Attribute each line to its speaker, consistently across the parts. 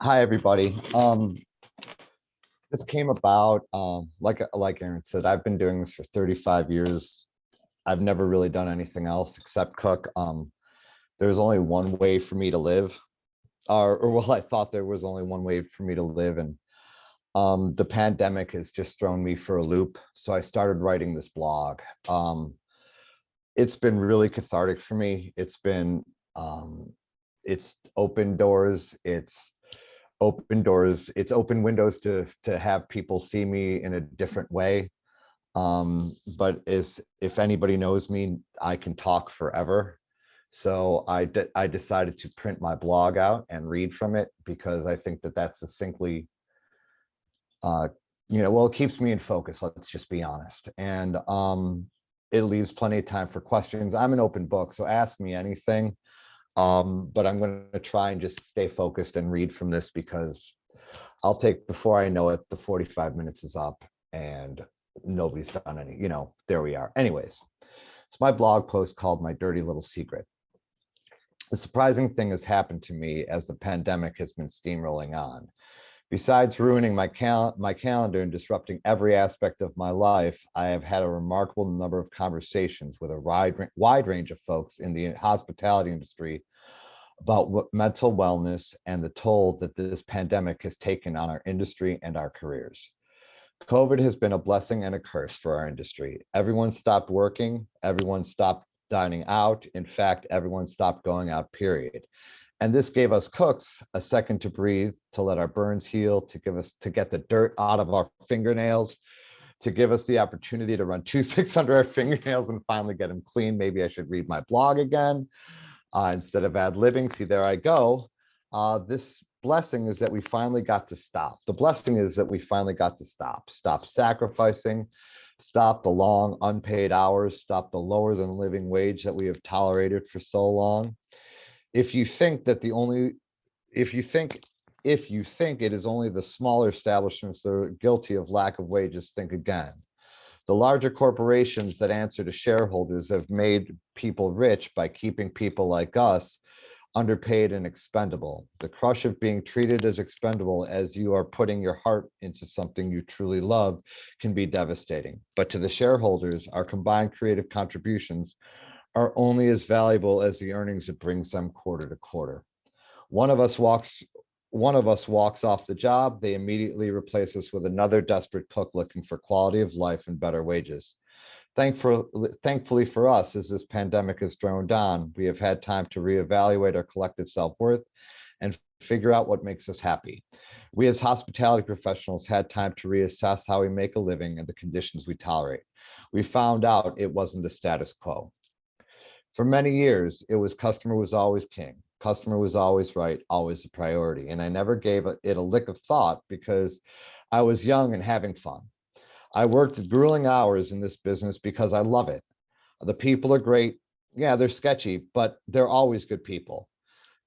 Speaker 1: Hi, everybody. This came about, like Aaron said, I've been doing this for 35 years. I've never really done anything else except cook. There's only one way for me to live, or well, I thought there was only one way for me to live, and the pandemic has just thrown me for a loop. So I started writing this blog. It's been really cathartic for me. Um, it's open doors. It's open windows to have people see me in a different way. But if anybody knows me, I can talk forever. So I decided to print my blog out and read from it because I think that that's succinctly, uh well, it keeps me in focus, let's just be honest. And it leaves plenty of time for questions. I'm an open book, so ask me anything. But I'm going to try and just stay focused and read from this because I'll take, before I know it, the 45 minutes is up and nobody's done any, there we are. Anyways, it's my blog post called My Dirty Little Secret. A surprising thing has happened to me as the pandemic has been steamrolling on. Besides ruining my calendar and disrupting every aspect of my life, I have had a remarkable number of conversations with a wide range of folks in the hospitality industry about mental wellness and the toll that this pandemic has taken on our industry and our careers. COVID has been a blessing and a curse for our industry. Everyone stopped working, everyone stopped dining out. In fact, everyone stopped going out, period. And this gave us cooks a second to breathe, to let our burns heal, to get the dirt out of our fingernails, to give us the opportunity to run toothpicks under our fingernails and finally get them clean. Maybe I should read my blog again instead of ad-libbing. See, there I go. This blessing is that we finally got to stop. The blessing is that we finally got to stop sacrificing, stop the long unpaid hours, stop the lower than living wage that we have tolerated for so long. If you think that the only, if you think it is only the smaller establishments that are guilty of lack of wages, think again. The larger corporations that answer to shareholders have made people rich by keeping people like us underpaid and expendable. The crush of being treated as expendable as you are putting your heart into something you truly love can be devastating. But to the shareholders, our combined creative contributions are only as valuable as the earnings it brings them quarter to quarter. One of us walks off the job, they immediately replace us with another desperate cook looking for quality of life and better wages. Thankfully for us, as this pandemic has droned on, we have had time to reevaluate our collective self-worth and figure out what makes us happy. We as hospitality professionals had time to reassess how we make a living and the conditions we tolerate. We found out it wasn't the status quo. For many years, it was customer was always king. Customer was always right, always a priority. And I never gave it a lick of thought because I was young and having fun. I worked grueling hours in this business because I love it. The people are great. Yeah, they're sketchy, but they're always good people.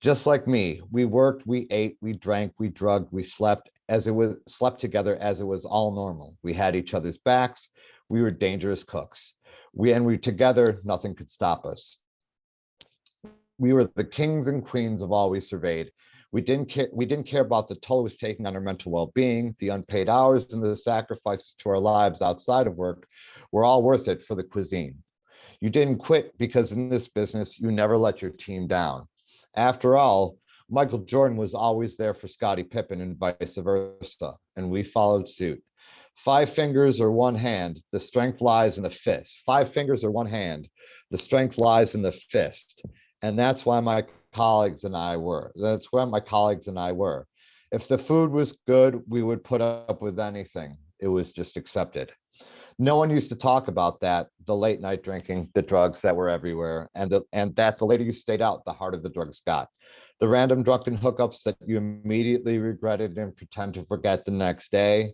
Speaker 1: Just like me, we worked, we ate, we drank, we drugged, we slept together as it was all normal. We had each other's backs. We were dangerous cooks. We together, nothing could stop us. We were the kings and queens of all we surveyed. We didn't care about the toll it was taking on our mental well-being. The unpaid hours and the sacrifices to our lives outside of work were all worth it for the cuisine. You didn't quit because in this business, you never let your team down. After all, Michael Jordan was always there for Scottie Pippen and vice versa, and we followed suit. Five fingers or one hand, the strength lies in the fist. Five fingers or one hand, the strength lies in the fist. And that's why my colleagues and I were. That's where my colleagues and I were. If the food was good, we would put up with anything. It was just accepted. No one used to talk about that, the late night drinking, the drugs that were everywhere, and that the later you stayed out, the harder the drugs got. The random drunken hookups that you immediately regretted and pretend to forget the next day.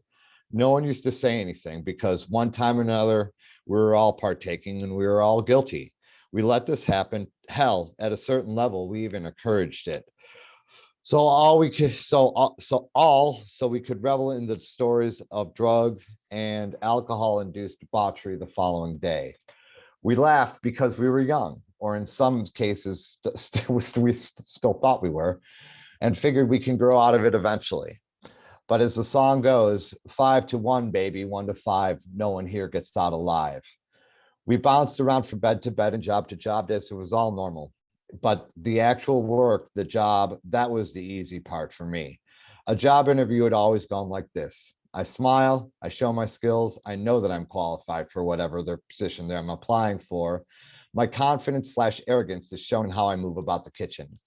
Speaker 1: No one used to say anything because one time or another, we were all partaking and we were all guilty. We let this happen. Hell, at a certain level, we even encouraged it. So we could revel in the stories of drugs and alcohol-induced debauchery the following day. We laughed because we were young, or in some cases, we still thought we were. and figured we can grow out of it eventually. But as the song goes, 5 to 1, baby, 1 to 5, no one here gets out alive. We bounced around from bed to bed and job to job as it was all normal. But the actual work, the job, that was the easy part for me. A job interview had always gone like this. I smile, I show my skills, I know that I'm qualified for whatever their position that I'm applying for. My confidence slash arrogance is shown in how I move about the kitchen.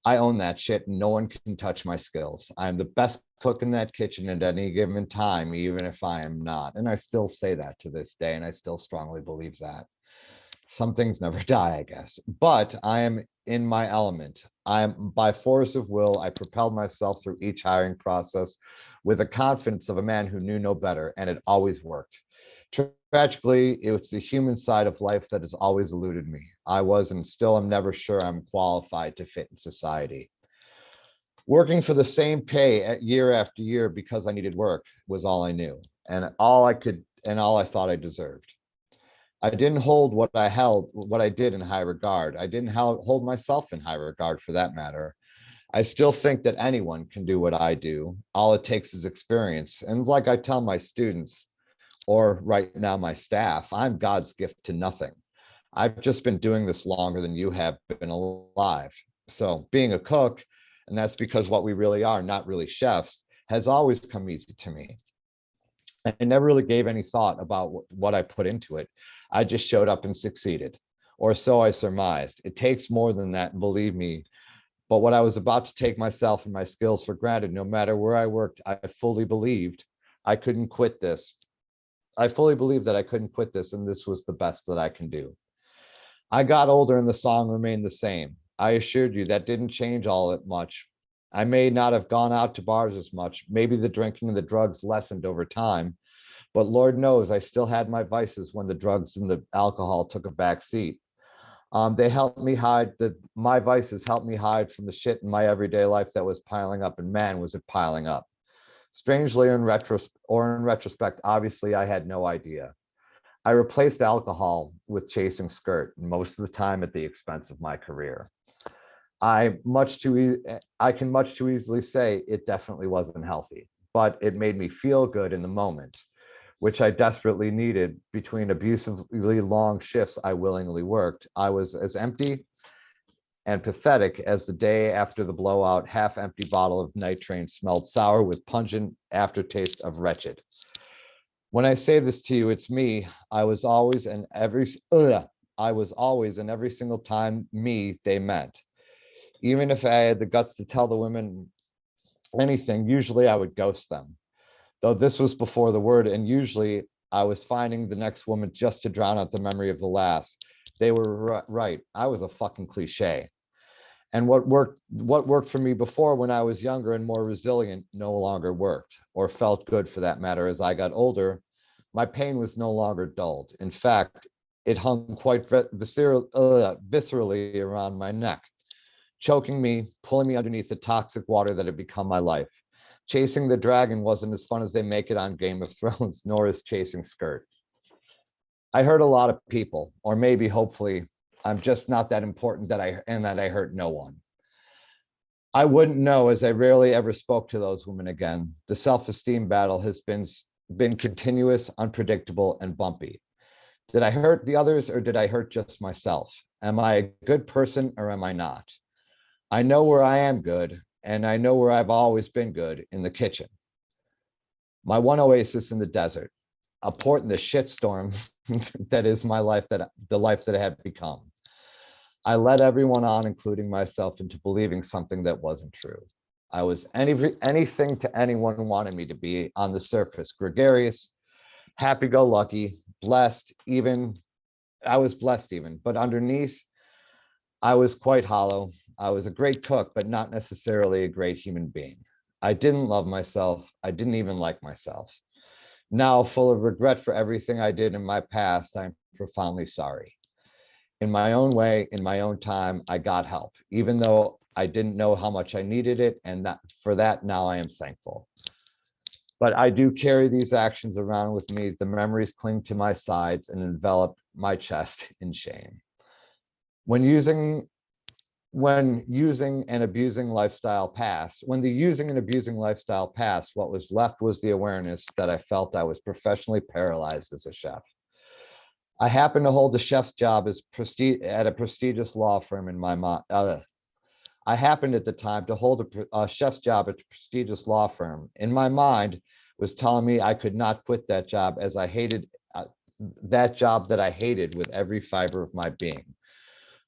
Speaker 1: I own that shit and no one can touch my skills. I am the best cook in that kitchen at any given time, even if I am not. And I still say that to this day, and I still strongly believe that. Some things never die, I guess, but I am in my element. I am by force of will, I propelled myself through each hiring process with the confidence of a man who knew no better, and it always worked. Tragically, it's the human side of life that has always eluded me. I was and still am never sure I'm qualified to fit in society. Working for the same pay year after year because I needed work was all I knew, and all I thought I deserved. I didn't hold what I did in high regard. I didn't hold myself in high regard for that matter. I still think that anyone can do what I do. All it takes is experience. And like I tell my students, or right now my staff, I'm God's gift to nothing. I've just been doing this longer than you have been alive. So being a cook, and that's because what we really are, not really chefs, has always come easy to me. I never really gave any thought about what I put into it. I just showed up and succeeded, or so I surmised. It takes more than that, believe me. But what I was about to take myself and my skills for granted, no matter where I worked, I fully believed I couldn't quit this. I fully believed that I couldn't quit this, and this was the best that I can do. I got older and the song remained the same. I assured you that didn't change all that much. I may not have gone out to bars as much. Maybe the drinking and the drugs lessened over time, but Lord knows I still had my vices when the drugs and the alcohol took a back seat. They helped me hide my vices helped me hide from the shit in my everyday life that was piling up, and man, was it piling up. Strangely, in retrospect, obviously I had no idea. I replaced alcohol with chasing skirt, most of the time at the expense of my career. I can much too easily say it definitely wasn't healthy, but it made me feel good in the moment, which I desperately needed. Between abusively long shifts I willingly worked, I was as empty and pathetic as the day after the blowout half-empty bottle of nitrate smelled sour with pungent aftertaste of wretched. When I say this to you, it's me. I was always and every single time me they meant. Even if I had the guts to tell the women anything, usually I would ghost them. Though this was before the word, and usually I was finding the next woman just to drown out the memory of the last. They were right. I was a fucking cliche. And what worked for me before when I was younger and more resilient no longer worked, or felt good for that matter. As I got older, my pain was no longer dulled. In fact, it hung quite viscerally around my neck, choking me, pulling me underneath the toxic water that had become my life. Chasing the dragon wasn't as fun as they make it on Game of Thrones, nor is chasing skirt. I hurt a lot of people, or maybe hopefully I'm just not that important that I hurt no one. I wouldn't know, as I rarely ever spoke to those women again. The self-esteem battle has been continuous, unpredictable, and bumpy. Did I hurt the others, or did I hurt just myself? Am I a good person, or am I not? I know where I am good, and I know where I've always been good, in the kitchen. My one oasis in the desert, a port in the shitstorm that is my life, the life that I have become. I led everyone on, including myself, into believing something that wasn't true. I was anything to anyone wanted me to be on the surface: gregarious, happy-go-lucky, blessed, even. I was blessed even, but underneath, I was quite hollow. I was a great cook, but not necessarily a great human being. I didn't love myself. I didn't even like myself. Now, full of regret for everything I did in my past, I'm profoundly sorry. In my own way, in my own time, I got help, even though I didn't know how much I needed it, and for that, now I am thankful. But I do carry these actions around with me. The memories cling to my sides and envelop my chest in shame. When using when using and abusing lifestyle passed, when the using and abusing lifestyle passed, what was left was the awareness that I felt I was professionally paralyzed as a chef. I happened to hold a chef's job at a prestigious law firm in my mind. I happened at the time to hold a chef's job at a prestigious law firm. In my mind, was telling me I could not quit that job, as I hated that job that I hated with every fiber of my being.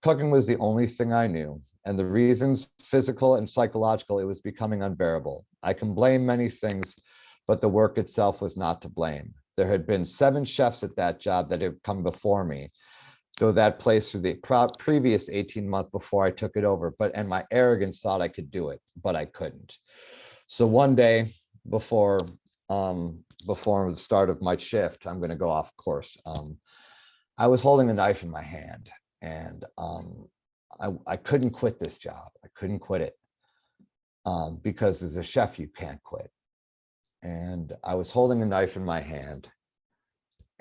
Speaker 1: Cooking was the only thing I knew, and the reasons, physical and psychological, it was becoming unbearable. I can blame many things, but the work itself was not to blame. There had been 7 chefs at that job that had come before me, though that place for the previous 18 months before I took it over, and my arrogance thought I could do it, but I couldn't. So one day before the start of my shift, I'm going to go off course. I was holding a knife in my hand, and I couldn't quit this job. I couldn't quit it because as a chef, you can't quit. And I was holding a knife in my hand,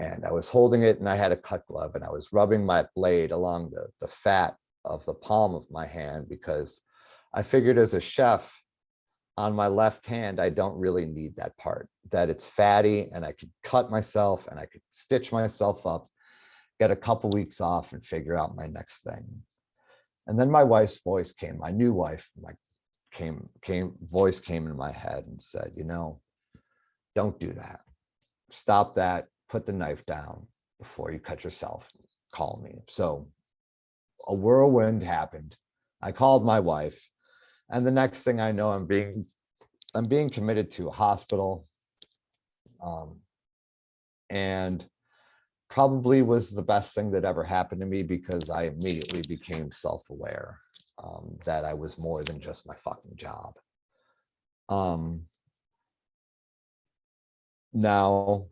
Speaker 1: and I was holding it, and I had a cut glove, and I was rubbing my blade along the fat of the palm of my hand, because I figured as a chef on my left hand, I don't really need that part, that it's fatty, and I could cut myself and I could stitch myself up, get a couple weeks off, and figure out my next thing. And then my wife's voice came, my new wife, voice came in my head and said, you know, don't do that. Stop that. Put the knife down before you cut yourself. Call me. So a whirlwind happened. I called my wife, and the next thing I know, I'm being committed to a hospital, and probably was the best thing that ever happened to me, because I immediately became self-aware that I was more than just my fucking job. Now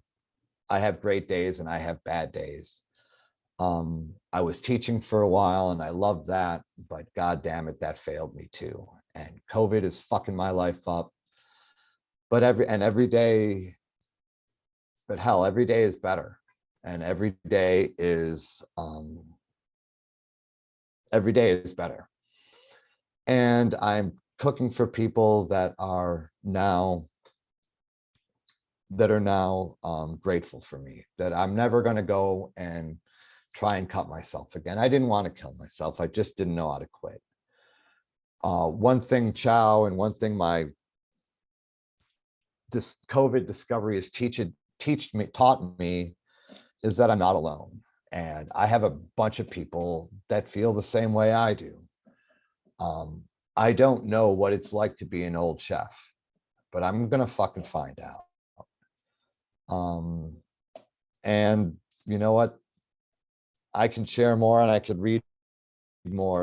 Speaker 1: I have great days and I have bad days. I was teaching for a while and I loved that, but God damn it, that failed me too. And COVID is fucking my life up. But every day is better. And every day is better. And I'm cooking for people that are now grateful for me, that I'm never going to go and try and cut myself again. I didn't want to kill myself. I just didn't know how to quit. One thing CHOW and one thing this COVID discovery has taught me is that I'm not alone. And I have a bunch of people that feel the same way I do. I don't know what it's like to be an old chef, but I'm going to fucking find out. And you know what? I can share more and I could read more.